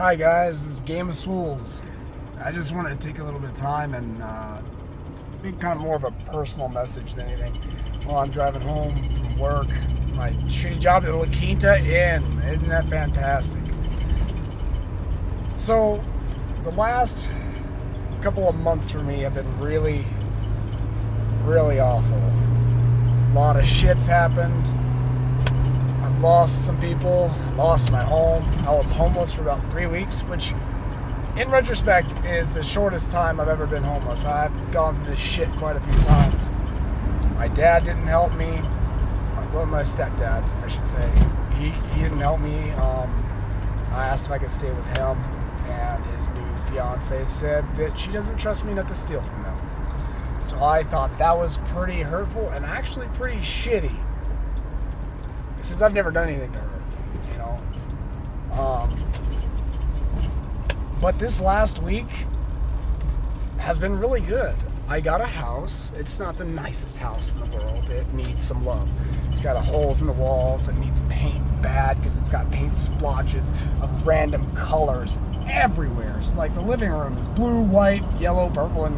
Hi guys, this is Gameofswolls. I just wanted to take a little bit of time and make kind of more of a personal message than anything. While I'm driving home from work, my shitty job at La Quinta Inn. Isn't that fantastic? So, the last couple of months for me have been really, really awful. A lot of shit's happened. I've lost some people, lost my home. I was homeless for about 3 weeks, which in retrospect is the shortest time I've ever been homeless. I've gone through this shit quite a few times. My dad didn't help me. Well, my stepdad, I should say. He didn't help me. I asked if I could stay with him, and his new fiance said that she doesn't trust me not to steal from them. So I thought that was pretty hurtful and actually pretty shitty, since I've never done anything to her, you know. But this last week has been really good. I got a house. It's not the nicest house in the world. It needs some love. It's got holes in the walls. It needs paint bad because it's got paint splotches of random colors everywhere. It's like the living room is blue, white, yellow, purple, and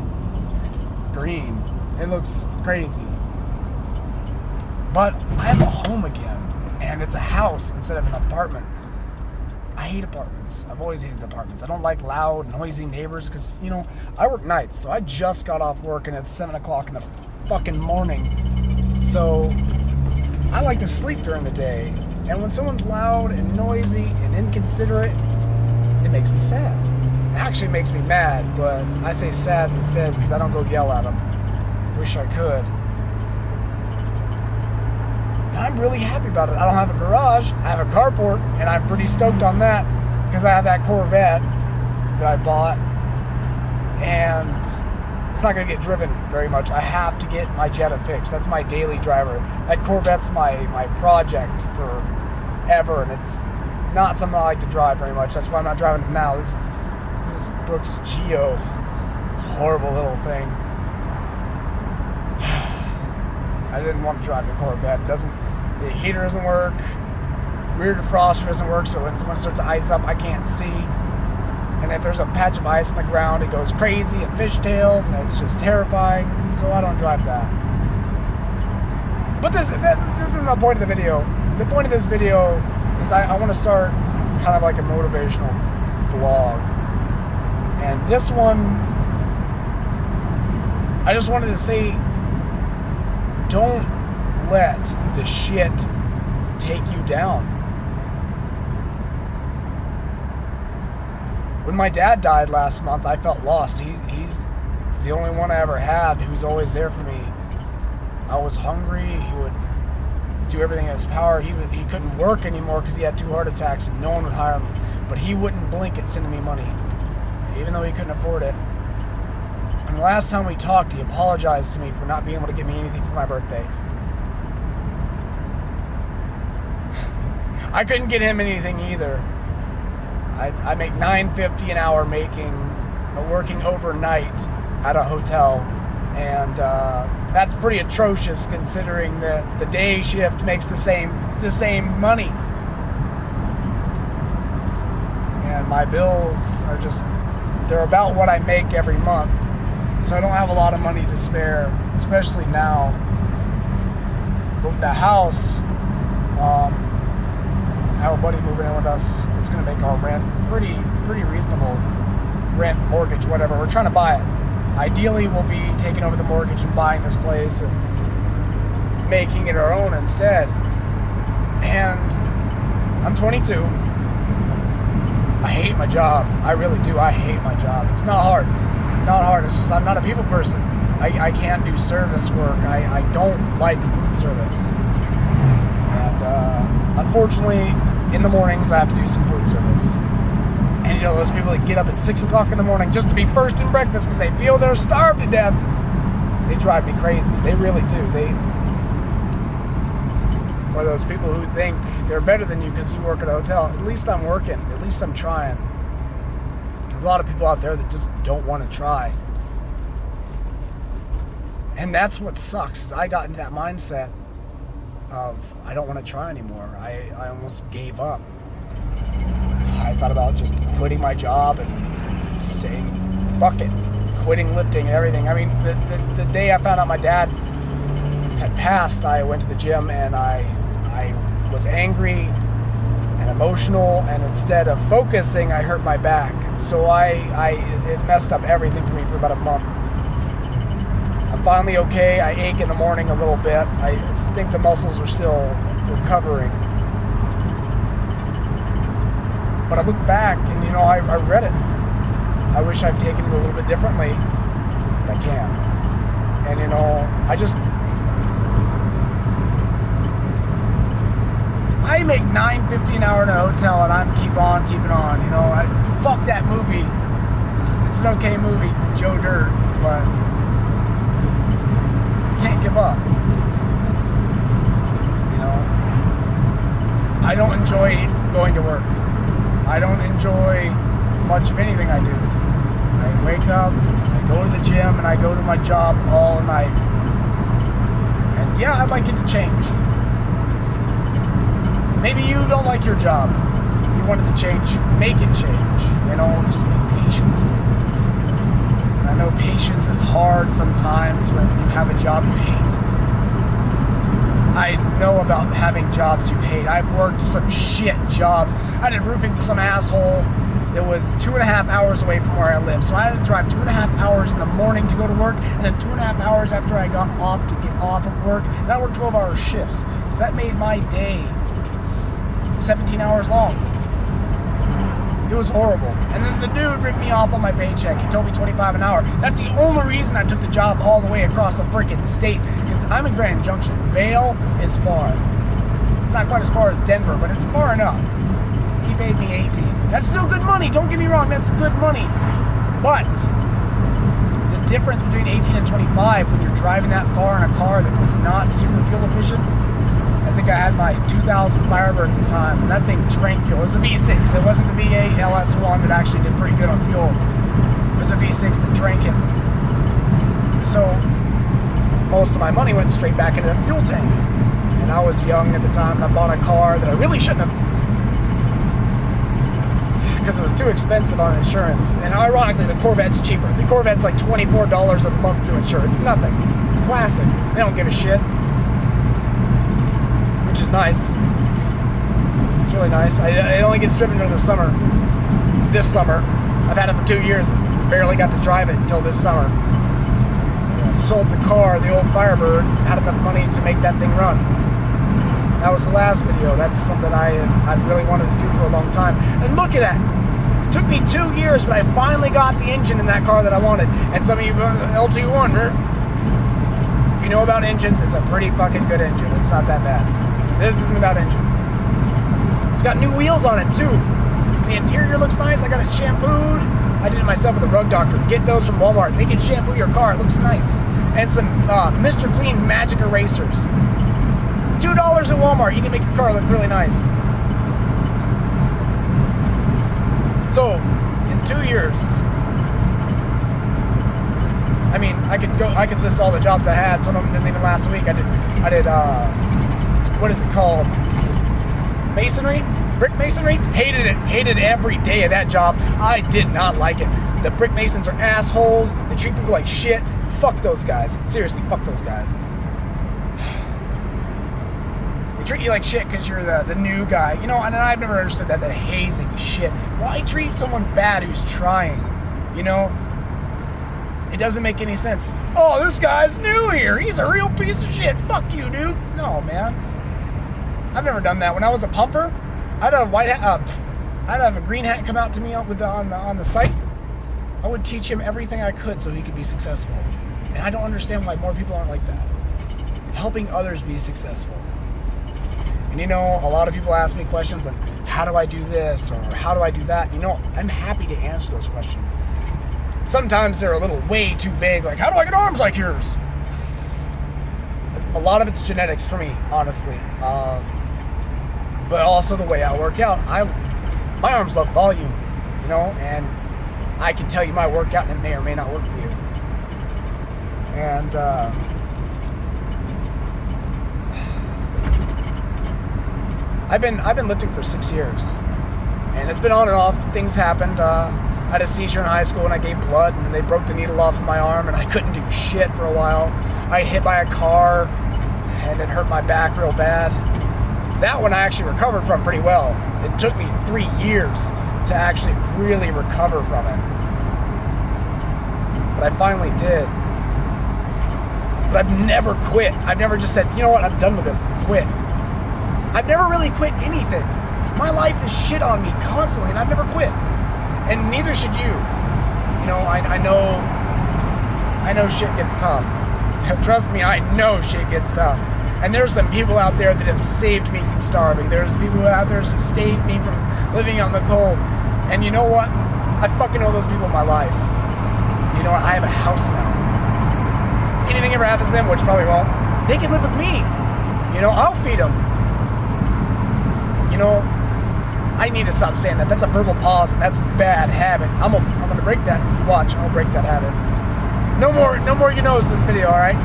green. It looks crazy. But I have a home again, and it's a house instead of an apartment. I hate apartments. I've always hated apartments. I don't like loud, noisy neighbors because, you know, I work nights, so I just got off work and it's 7 o'clock in the fucking morning. So I like to sleep during the day, and when someone's loud and noisy and inconsiderate, it makes me sad. It actually makes me mad, but I say sad instead because I don't go yell at them. Wish I could. And I'm really happy about it. I don't have a garage. I have a carport, and I'm pretty stoked on that because I have that Corvette that I bought, and it's not going to get driven very much. I have to get my Jetta fixed. That's my daily driver. That Corvette's my project forever, and it's not something I like to drive very much. That's why I'm not driving it now. This is Brooks Geo. It's a horrible little thing. I didn't want to drive the Corvette. The heater doesn't work. Rear defroster doesn't work, so when someone starts to ice up, I can't see. And if there's a patch of ice on the ground, it goes crazy and fishtails, and it's just terrifying. So I don't drive that. But this isn't the point of the video. The point of this video is I want to start kind of like a motivational vlog. And this one, I just wanted to say, don't let the shit take you down. When my dad died last month, I felt lost. He's the only one I ever had who's always there for me. I was hungry. He would do everything in his power. He couldn't work anymore because he had 2 heart attacks and no one would hire him. But he wouldn't blink at sending me money, even though he couldn't afford it. And the last time we talked, he apologized to me for not being able to get me anything for my birthday. I couldn't get him anything either. I make $9.50 an hour working overnight at a hotel, and that's pretty atrocious considering that the day shift makes the same money. And my bills are they're about what I make every month. So I don't have a lot of money to spare, especially now. But with the house, I have a buddy moving in with us. It's going to make our rent pretty reasonable. Rent, mortgage, whatever. We're trying to buy it. Ideally, we'll be taking over the mortgage and buying this place and making it our own instead. And I'm 22. I hate my job. I really do. I hate my job. It's not hard. It's just I'm not a people person. I can't do service work. I don't like food service. And unfortunately, in the mornings I have to do some food service. And you know those people that get up at 6 o'clock in the morning just to be first in breakfast because they feel they're starved to death. They drive me crazy. They really do. Or those people who think they're better than you because you work at a hotel. At least I'm working. At least I'm trying. There's a lot of people out there that just don't want to try. And that's what sucks. I got into that mindset of I don't want to try anymore. I almost gave up. I I thought about just quitting my job and saying, fuck it, quitting lifting and everything. I mean, the day I found out my dad had passed, I went to the gym and I was angry and emotional, and instead of focusing, I hurt my back. So it messed up everything for me for about a month. I'm finally okay. I ache in the morning a little bit. I think the muscles are still recovering. But I look back and, I read it. I wish I'd taken it a little bit differently, but I can't. And, I make $9.50 an hour in a hotel, and I'm keep on keeping on. Fuck that movie. It's an okay movie, Joe Dirt, but can't give up. I don't enjoy going to work. I don't enjoy much of anything I do. I wake up, I go to the gym, and I go to my job all night. And yeah, I'd like it to change. Maybe you don't like your job. You want it to change. Make it change. Just be patient. And I know patience is hard sometimes when you have a job you hate. I know about having jobs you hate. I've worked some shit jobs. I did roofing for some asshole that was 2.5 hours away from where I live. So I had to drive 2.5 hours in the morning to go to work, and then 2.5 hours after I got off to get off of work. And I worked 12-hour shifts. So that made my day 17 hours long. It was horrible. And then the dude ripped me off on my paycheck. He told me $25 an hour. That's the only reason I took the job all the way across the freaking state, because I'm in Grand Junction. Vail is far. It's not quite as far as Denver, but it's far enough. He paid me $18. That's still good money. Don't get me wrong. That's good money. But the difference between 18 and 25 when you're driving that far in a car that was not super fuel efficient. I think I had my 2000 Firebird at the time, and that thing drank fuel. It was the V6. It wasn't the V8 LS1 that actually did pretty good on fuel. It was a V6 that drank it. So most of my money went straight back into the fuel tank. And I was young at the time, and I bought a car that I really shouldn't have, because it was too expensive on insurance. And ironically, the Corvette's cheaper. The Corvette's like $24 a month to insure. It's nothing. It's classic. They don't give a shit. Which is nice. It's really nice. It only gets driven during the summer. This summer. I've had it for 2 years and barely got to drive it until this summer. I sold the car, the old Firebird, had enough money to make that thing run. That was the last video. That's something I really wanted to do for a long time. And look at that. It took me 2 years, but I finally got the engine in that car that I wanted. And some of you, LT1, if you know about engines, it's a pretty fucking good engine. It's not that bad. This isn't about engines. It's got new wheels on it too. The interior looks nice. I got it shampooed. I did it myself with a rug doctor. Get those from Walmart. They can shampoo your car. It looks nice. And some Mr. Clean Magic Erasers. $2 at Walmart. You can make your car look really nice. So, in 2 years, I mean, I could list all the jobs I had. Some of them didn't even last a week. I did what is it called? Masonry? Brick masonry? Hated it. Hated every day of that job. I did not like it. The brick masons are assholes. They treat people like shit. Fuck those guys. Seriously, fuck those guys. They treat you like shit because you're the new guy. And I've never understood that hazing shit. Why treat someone bad who's trying? It doesn't make any sense. Oh, this guy's new here. He's a real piece of shit. Fuck you, dude. No, man. I've never done that. When I was a pumper, I'd have a white hat. I'd have a green hat come out to me on the site. I would teach him everything I could so he could be successful. And I don't understand why more people aren't like that. Helping others be successful. And a lot of people ask me questions on how do I do this or how do I do that. I'm happy to answer those questions. Sometimes they're a little way too vague, like how do I get arms like yours? A lot of it's genetics for me, honestly. But also the way I work out. My arms love volume, and I can tell you my workout and it may or may not work for you. And I've been lifting for 6 years. And it's been on and off. Things happened. I had a seizure in high school and I gave blood, and they broke the needle off of my arm, and I couldn't do shit for a while. I got hit by a car, and it hurt my back real bad. That one I actually recovered from pretty well. It took me 3 years to actually really recover from it. But I finally did. But I've never quit. I've never just said, you know what, I'm done with this, quit. I've never really quit anything. My life is shit on me constantly, and I've never quit. And neither should you. You know, I know shit gets tough. Trust me, I know shit gets tough. And there's some people out there that have saved me from starving. There's people out there that have saved me from living out in the cold. And you know what? I fucking owe those people my life. You know what? I have a house now. Anything ever happens to them, which probably won't, they can live with me. You know, I'll feed them. You know, I need to stop saying that. That's a verbal pause, and that's a bad habit. I'm gonna break that. Watch, I'll break that habit. No more you knows this video, all right?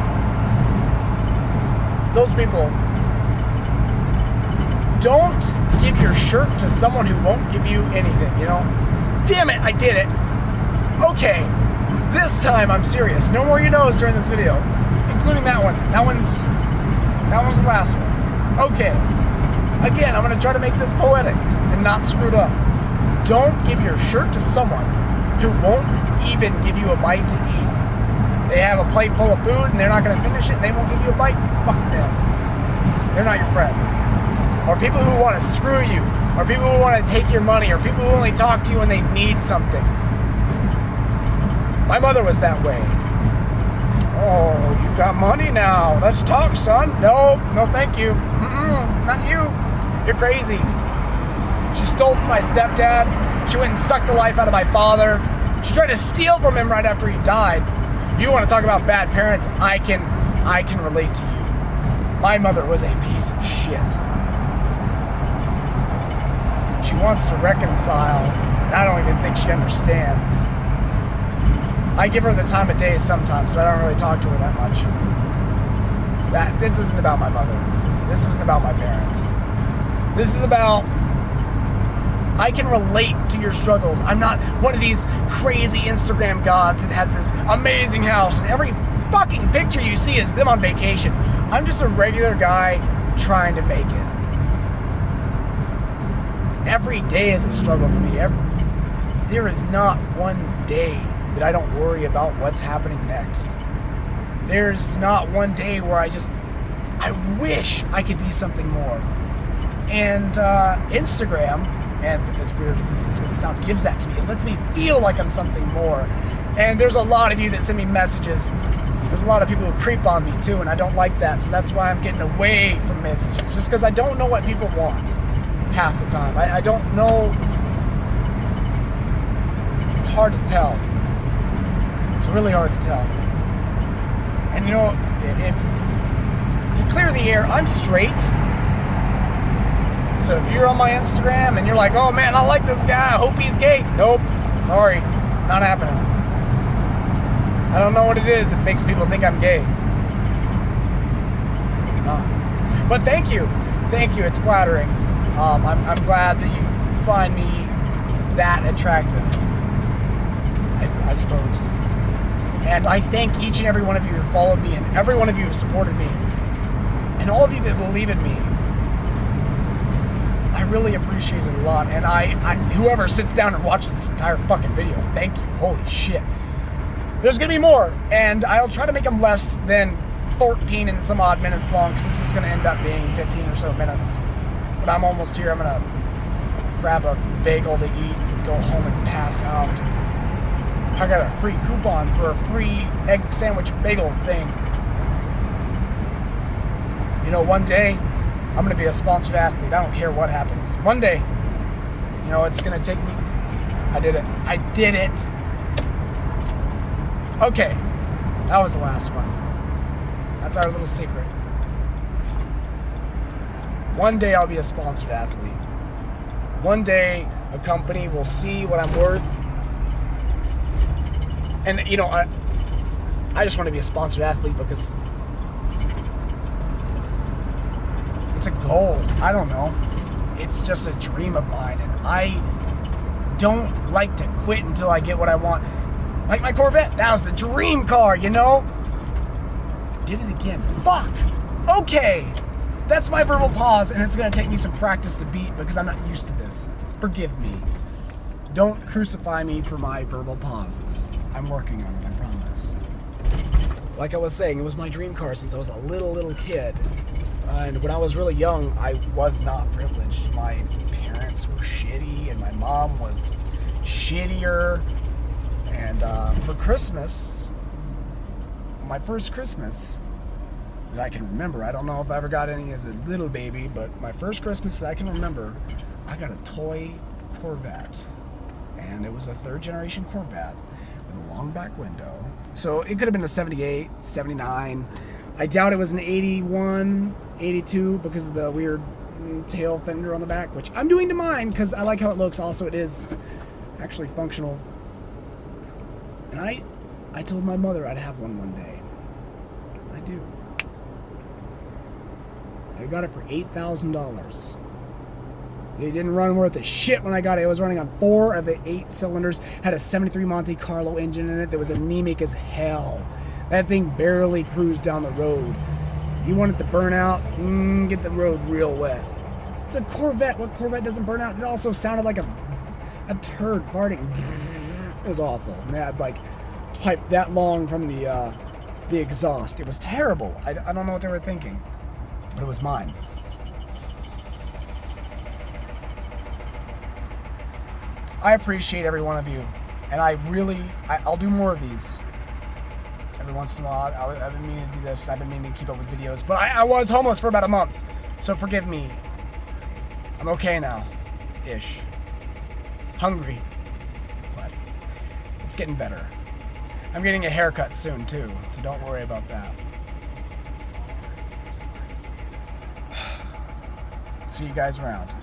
Those people, don't give your shirt to someone who won't give you anything, you know? Damn it, I did it. Okay, this time I'm serious. No more you knows during this video, including that one. That one's the last one. Okay, again, I'm gonna try to make this poetic and not screwed up. Don't give your shirt to someone who won't even give you a bite to eat. They have a plate full of food and they're not gonna finish it and they won't give you a bite. Fuck them. They're not your friends. Or people who want to screw you, or people who want to take your money, or people who only talk to you when they need something. My mother was that way. Oh, you got money now. Let's talk, son. No, thank you. Not you. You're crazy. She stole from my stepdad. She went and sucked the life out of my father. She tried to steal from him right after he died. You want to talk about bad parents? I can relate to you. My mother was a piece of shit. She wants to reconcile, and I don't even think she understands. I give her the time of day sometimes, but I don't really talk to her that much. This isn't about my mother. This isn't about my parents. This is about, I can relate to your struggles. I'm not one of these crazy Instagram gods that has this amazing house, and every fucking picture you see is them on vacation. I'm just a regular guy trying to make it. Every day is a struggle for me. There is not one day that I don't worry about what's happening next. There's not one day where I wish I could be something more. And Instagram, and as weird as this is going to sound, gives that to me. It lets me feel like I'm something more. And there's a lot of you that send me messages. There's a lot of people who creep on me too, and I don't like that. So that's why I'm getting away from messages, just because I don't know what people want half the time. I don't know. It's hard to tell. It's really hard to tell. And you know, if to clear the air, I'm straight. So if you're on my Instagram and you're like, oh man, I like this guy, I hope he's gay. Nope, sorry, not happening. I don't know what it is that makes people think I'm gay. But thank you, it's flattering. I'm glad that you find me that attractive, I suppose. And I thank each and every one of you who followed me, and every one of you who supported me, and all of you that believe in me. I really appreciate it a lot. And whoever sits down and watches this entire fucking video, thank you. Holy shit. There's gonna be more, and I'll try to make them less than 14 and some odd minutes long, because this is gonna end up being 15 or so minutes. But I'm almost here. I'm gonna grab a bagel to eat and go home and pass out. I got a free coupon for a free egg sandwich bagel thing. You know, one day I'm going to be a sponsored athlete. I don't care what happens. One day, you know, it's going to take me. I did it. Okay, that was the last one. That's our little secret. One day I'll be a sponsored athlete. One day a company will see what I'm worth. And, you know, I just want to be a sponsored athlete because it's a goal. I don't know. It's just a dream of mine. And I don't like to quit until I get what I want. Like my Corvette, that was the dream car, you know? Did it again. Fuck! Okay! That's my verbal pause, and it's gonna take me some practice to beat because I'm not used to this. Forgive me. Don't crucify me for my verbal pauses. I'm working on it, I promise. Like I was saying, it was my dream car since I was a little kid. And when I was really young, I was not privileged. My parents were shitty, and my mom was shittier. And for Christmas, my first Christmas that I can remember, I don't know if I ever got any as a little baby, but my first Christmas that I can remember, I got a toy Corvette. And it was a third generation Corvette with a long back window. So it could have been a 78, 79. I doubt it was an 81, 82 because of the weird tail fender on the back, which I'm doing to mine because I like how it looks. Also, it is actually functional. And I told my mother I'd have one day. I do. I got it for $8,000. It didn't run worth a shit when I got it. It was running on 4 of the 8 cylinders. Had a 73 Monte Carlo engine in it that was anemic as hell. That thing barely cruised down the road. You want it to burn out? Get the road real wet. It's a Corvette. What Corvette doesn't burn out? It also sounded like a turd farting. It was awful. And they had like pipe that long from the exhaust. It was terrible. I don't know what they were thinking, but it was mine. I appreciate every one of you, and I'll do more of these. Every once in a while, I've been meaning to do this, I've been meaning to keep up with videos, but I was homeless for about a month, so forgive me. I'm okay now, ish. Hungry, but it's getting better. I'm getting a haircut soon too, so don't worry about that. See you guys around.